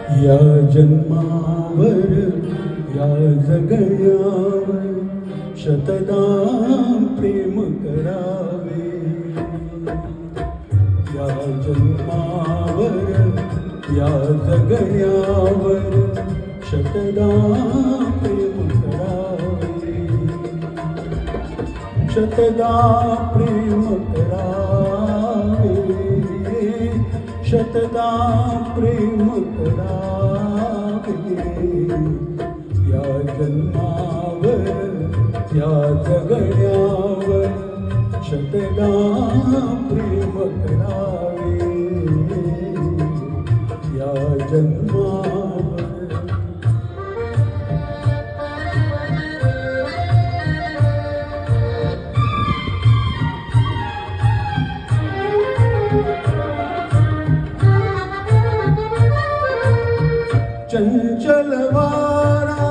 या जन्मावर या जगण्यावर शतदा प्रेम करावे. या जन्मावर या जगण्यावर शतदा प्रेम करावे. शतदा प्रेम करावे. शतदा प्रेम करावे. या जन्मावर या जगण्यावर शतदा प्रेम करावे. या जन्मावर चंचल वारा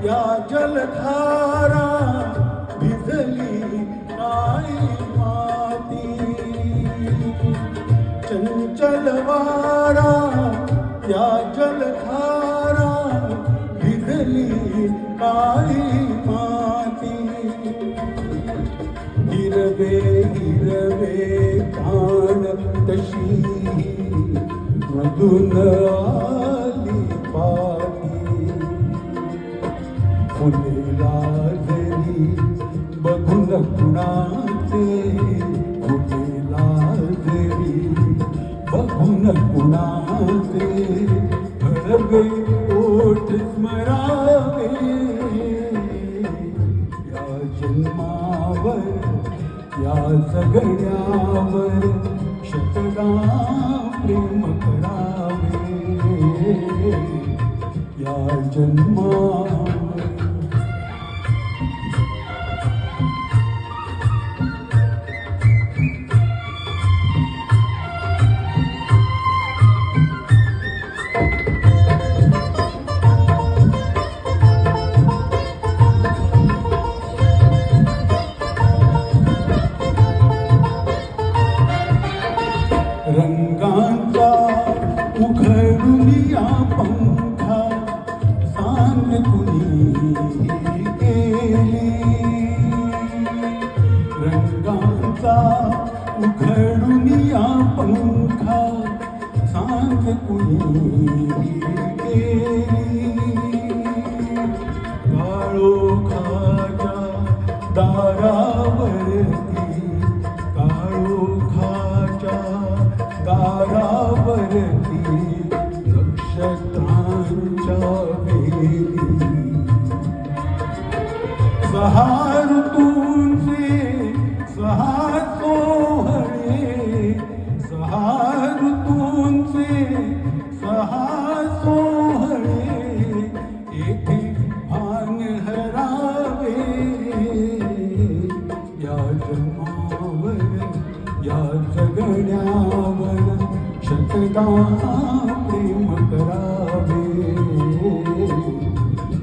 या जलधारा भिजली नाही माती. चंचल वारा या जलधारा भिजली नाही माती. हिरवे हिरवे कान तशी मधुन फुलेला जरी बघून कुणाचे. फुलेला जरी बघून कुणाचे. हळवे ओठ स्मरावे. या जन्मावर या जगण्यावर शतदा प्रेम करावे. या जन्मावर रंगांचा उघडून या पंखा सांग कुणी केली. रंगांचा उघडून या पंखा सांग कुणी केली. काळोखाच्या दारावरती काळोखाच्या दारावरती नक्षत्रांच्या वेली. सहा ऋतूंचे सहा सोहळे. सहा ऋतूंचे सहा सोहळे येथे भान हरावे. या जन्मावर या जगण्यावर शतदा प्रेम करावे.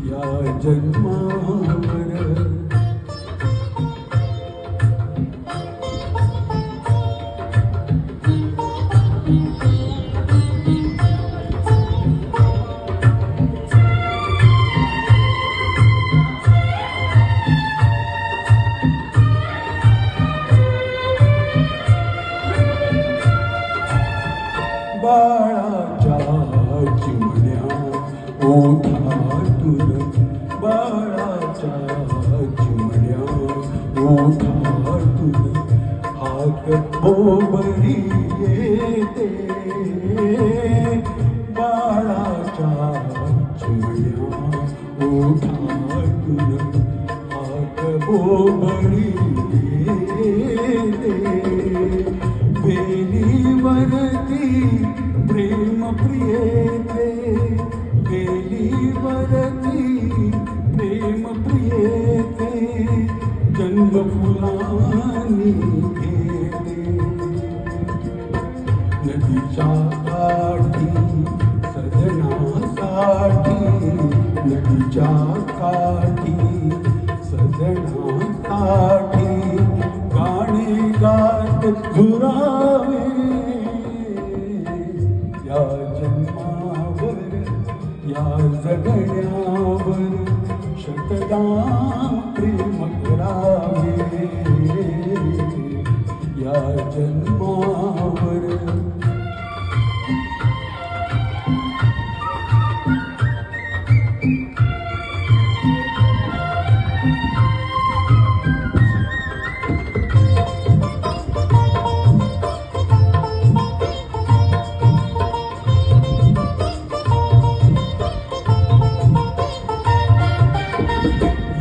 या जन्मावर बाळाच्या चिमण्या ओठातून. बाळाच्या चिमण्या ओठातून हाक बोबडी येते. बाळाच्या चिमण्या ओठातून हाक बोबडी येते. वेलीवरती प्रेम प्रियेते. वेलीवरती प्रेम प्रियेते. जन्म फुलांनी घेते. नदीच्या काठी सजनासाठी. नदीच्या काठी सजनासाठी गाणे गात झुरावे. या जन्मावर या जगण्यावर शतदा प्रेम करावे या जन्मावर.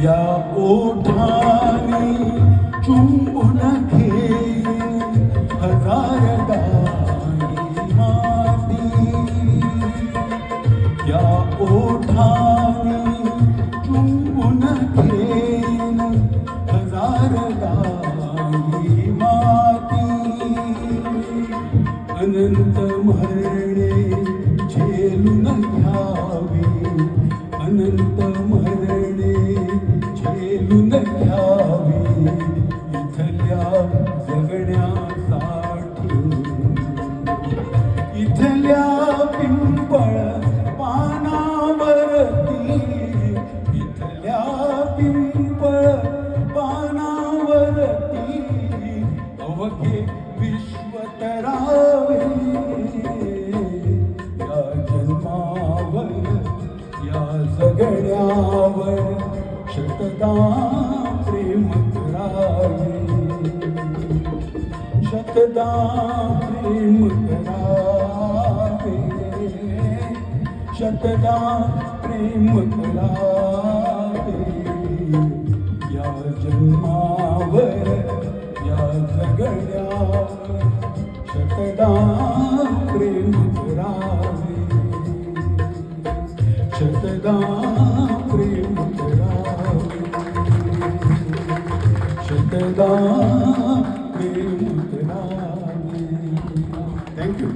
या ओठाने चुंबून घेईन हजार गाई माती. या ओठाने चुंबून घेईन हजार गाई माती. अनंत मरणे झेलून घ्यावी अनंत मरणे झेलून घ्यावी इथल्या जगण्यासाठी. इथल्या पिंपळ पानावरती इथल्या पिंपळ पानावरती अवघे विश्व तरावे या जन्मावर या जगण्यावर शतदा प्रेम करावे शतदा प्रेम करावे शतदा प्रेम करावे या जन्मावर या जगण्यावर शतदा प्रेम करावे शतदा प्रेम करावे शतदा प्रेम करावे. थँक्यू.